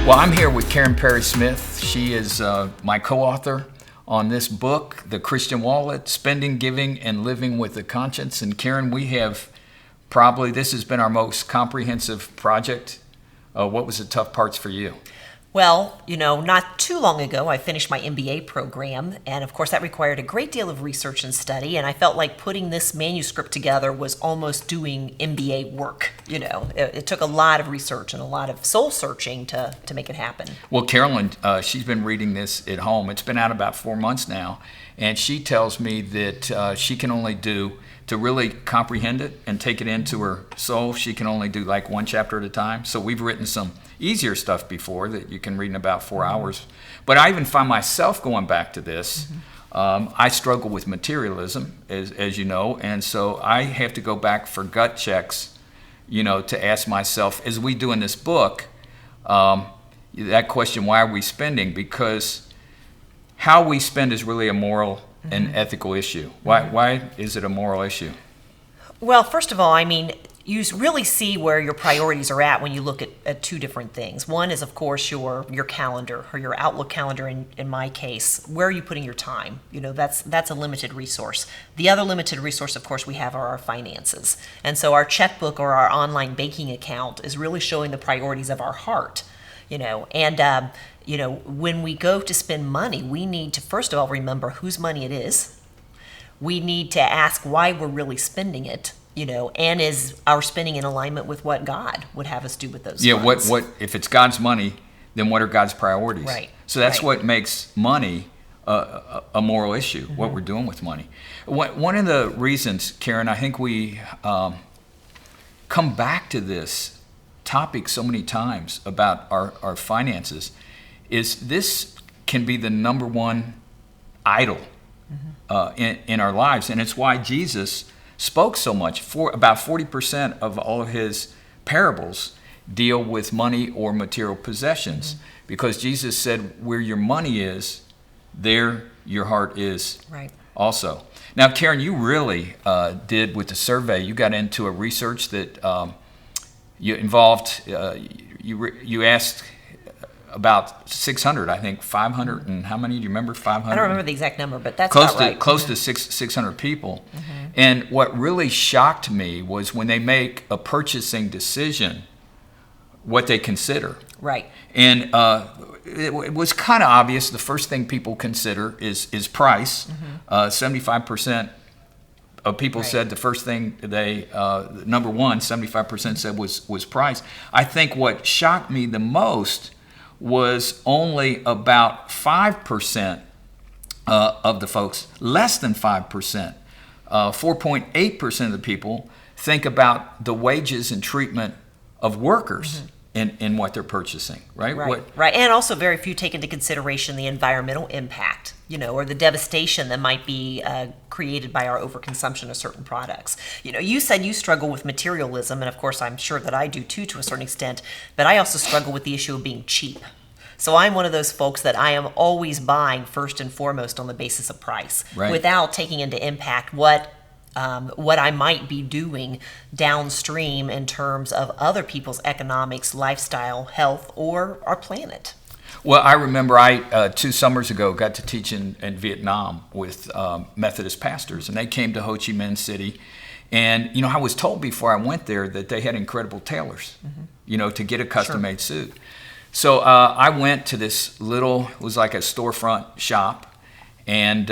Well, I'm here with Karen Perry Smith. She is my co-author on this book, The Christian Wallet, Spending, Giving, and Living with a Conscience. And Karen, we have this has been our most comprehensive project. What was the tough parts for you? Well, not too long ago, I finished my MBA program, and of course that required a great deal of research and study, and I felt like putting this manuscript together was almost doing MBA work. It took a lot of research and a lot of soul searching to make it happen. Well, Carolyn, she's been reading this at home. It's been out about 4 months now, and she tells me that she can only to really comprehend it and take it into her soul, she can only do like one chapter at a time. So we've written some easier stuff before that you can read in about 4 hours. But I even find myself going back to this. I struggle with materialism, as you know, and so I have to go back for gut checks, to ask myself, as we do in this book, that question, why are we spending? Because how we spend is really a moral and ethical issue. Why is it a moral issue? Well, first of all, you really see where your priorities are at when you look at two different things. One is, of course, your calendar, or your Outlook calendar in my case. Where are you putting your time? That's a limited resource. The other limited resource, of course, we have are our finances. And so our checkbook or our online banking account is really showing the priorities of our heart. When we go to spend money, we need to, first of all, remember whose money it is. We need to ask why we're really spending it. And is our spending in alignment with what God would have us do with those funds? What if it's God's money, then what are God's priorities? Right. So that's what makes money a moral issue, what we're doing with money. One of the reasons, Karen, I think we come back to this topic so many times about our finances is this can be the number one idol in our lives. And it's why Jesus spoke so much. About 40% of all of his parables deal with money or material possessions, because Jesus said, where your money is, there your heart is also. Now, Karen, you really did with the survey, you got into a research that you involved, you asked about 600, I think, 500, and how many do you remember? 500? I don't remember the exact number, but that's about right. Close to 600 people. And what really shocked me was when they make a purchasing decision, what they consider. Right. And it was kind of obvious. The first thing people consider is price. 75% of people said the first thing number one, 75% said was price. I think what shocked me the most was only about 5% of the folks, less than 5%, 4.8% of the people think about the wages and treatment of workers in what they're purchasing, right? Right. And also very few take into consideration the environmental impact, or the devastation that might be created by our overconsumption of certain products. You said you struggle with materialism, and of course I'm sure that I do too to a certain extent, but I also struggle with the issue of being cheap. So I'm one of those folks that I am always buying first and foremost on the basis of price, without taking into impact what I might be doing downstream in terms of other people's economics, lifestyle, health, or our planet. Well, I remember I 2 summers ago got to teach in Vietnam with Methodist pastors, and they came to Ho Chi Minh City. And, I was told before I went there that they had incredible tailors, to get a custom-made suit. So I went to this it was like a storefront shop, and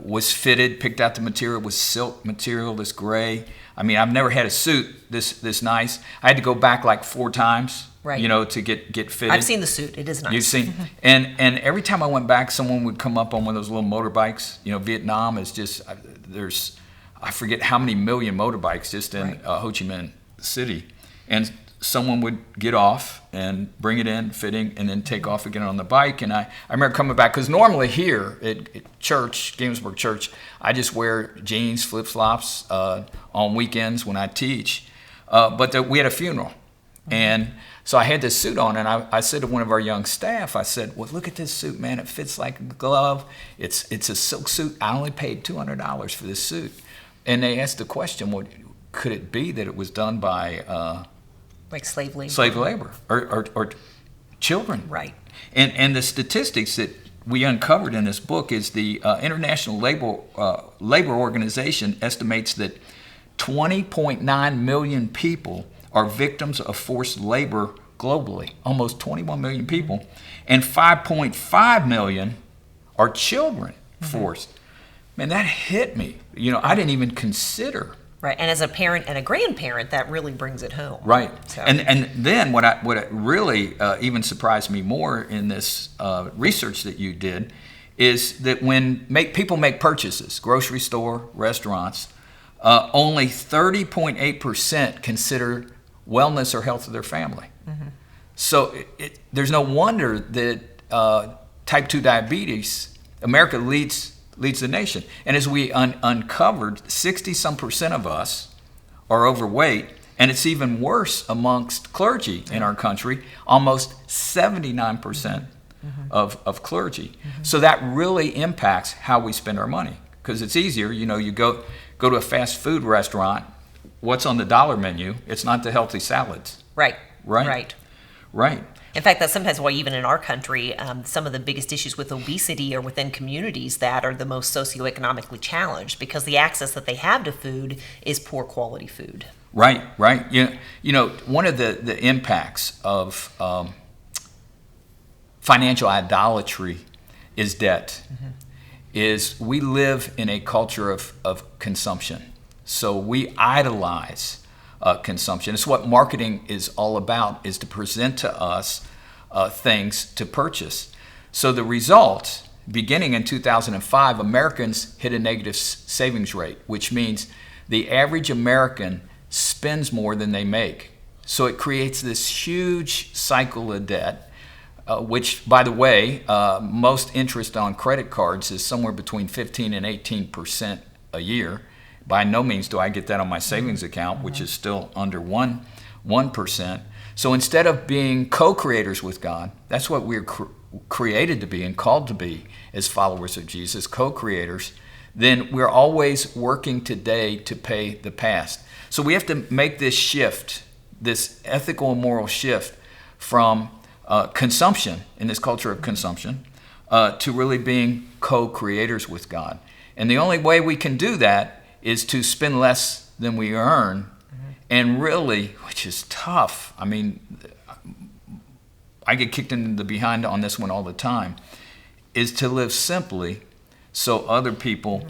was fitted, picked out the material, it was silk material, this gray. I've never had a suit this nice. I had to go back like 4 times, to get fitted. I've seen the suit, it is nice. You've seen, and every time I went back, someone would come up on one of those little motorbikes. Vietnam is just, I forget how many million motorbikes just in Ho Chi Minh City. And someone would get off and bring it in, fitting, and then take off again on the bike. And I remember coming back, because normally here at church, Gainsborough Church, I just wear jeans, flip-flops on weekends when I teach. But we had a funeral. And so I had this suit on, and I said to one of our young staff, I said, well, look at this suit, man. It fits like a glove. It's a silk suit. I only paid $200 for this suit. And they asked the question, well, could it be that it was done by... like slave labor. Slave labor, or children. Right. And the statistics that we uncovered in this book is the International Labor Organization estimates that 20.9 million people are victims of forced labor globally, almost 21 million people, and 5.5 million are children forced. Man, that hit me. I didn't even consider. Right, and as a parent and a grandparent, that really brings it home. Right, So. and then what really even surprised me more in this research that you did is that when people make purchases, grocery store, restaurants, only 30.8% consider wellness or health of their family. So there's no wonder that type 2 diabetes, America leads the nation. And as we uncovered, 60-some% of us are overweight, and it's even worse amongst clergy in our country, almost 79% of clergy. So that really impacts how we spend our money, because it's easier, you go to a fast food restaurant, what's on the dollar menu? It's not the healthy salads. Right. Right. In fact, that's sometimes why even in our country, some of the biggest issues with obesity are within communities that are the most socioeconomically challenged, because the access that they have to food is poor quality food. Right. One of the impacts of financial idolatry is debt. Is we live in a culture of consumption. So we idolize consumption. It's what marketing is all about, is to present to us things to purchase. So the result, beginning in 2005, Americans hit a negative savings rate, which means the average American spends more than they make. So it creates this huge cycle of debt, which, by the way, most interest on credit cards is somewhere between 15 and 18% a year. By no means do I get that on my savings account, which is still under 1%. So instead of being co-creators with God, that's what we're created to be and called to be as followers of Jesus, co-creators, then we're always working today to pay the past. So we have to make this shift, this ethical and moral shift from consumption, in this culture of consumption, to really being co-creators with God. And the only way we can do that is to spend less than we earn, and really, which is tough. I mean, I get kicked in the behind on this one all the time, is to live simply so other people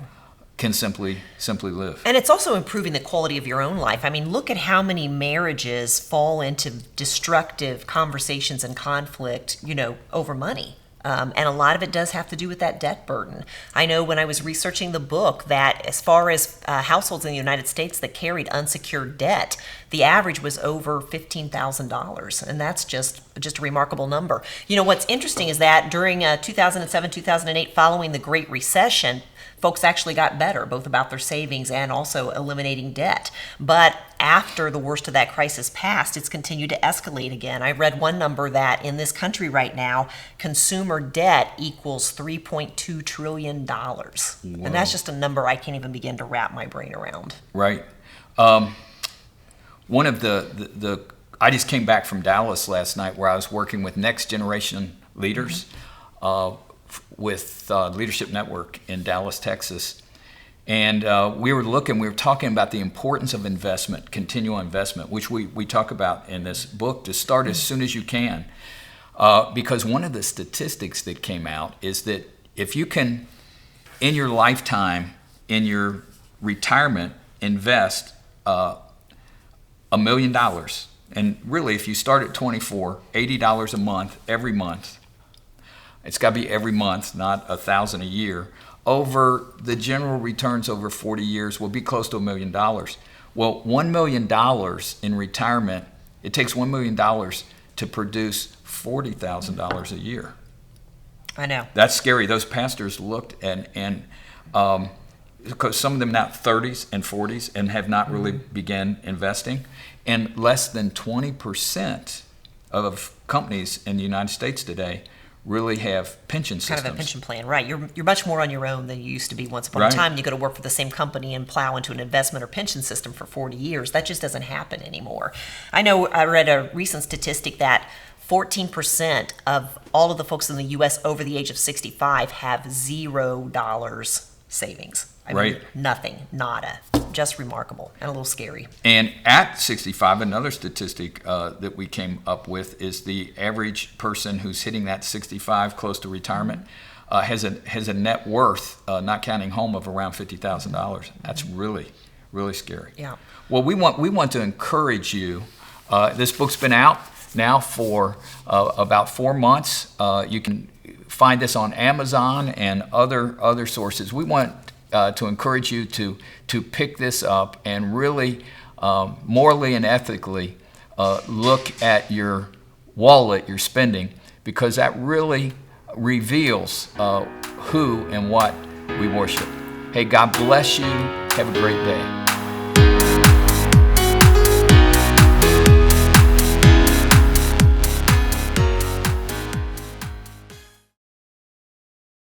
can simply live. And it's also improving the quality of your own life. I mean, look at how many marriages fall into destructive conversations and conflict, over money. And a lot of it does have to do with that debt burden. I know when I was researching the book that as far as households in the United States that carried unsecured debt, the average was over $15,000. And that's just a remarkable number. What's interesting is that during 2007, 2008, following the Great Recession, folks actually got better, both about their savings and also eliminating debt. But after the worst of that crisis passed, it's continued to escalate again. I read one number that in this country right now, consumer debt equals $3.2 trillion. Whoa. And that's just a number I can't even begin to wrap my brain around. Right. One of I just came back from Dallas last night, where I was working with next generation leaders, with Leadership Network in Dallas, Texas. And we were talking about the importance of investment, continual investment, which we talk about in this book, to start as soon as you can. Because one of the statistics that came out is that if you can, in your lifetime, in your retirement, invest $1 million, and really if you start at 24, $80 a month, every month, it's got to be every month, not $1,000 a year. Over the general returns over 40 years will be close to $1 million. Well, $1 million in retirement, it takes $1 million to produce $40,000 a year. I know. That's scary. Those pastors looked and because some of them now 30s and 40s and have not really began investing, and less than 20% of companies in the United States today really have pension systems. Kind of a pension plan, right? You're much more on your own than you used to be once upon a time. You go to work for the same company and plow into an investment or pension system for 40 years. That just doesn't happen anymore. I know I read a recent statistic that 14% of all of the folks in the U.S. over the age of 65 have $0 savings. I mean, Right. nothing, nada. Just remarkable and a little scary. And at 65, another statistic that we came up with is the average person who's hitting that 65, close to retirement, has a net worth, not counting home, of around $50,000. That's really, really scary. Yeah. Well, we want to encourage you. This book's been out now for about 4 months. You can find this on Amazon and other sources. We want to encourage you to pick this up and really morally and ethically look at your wallet, your spending, because that really reveals who and what we worship. Hey, God bless you. Have a great day.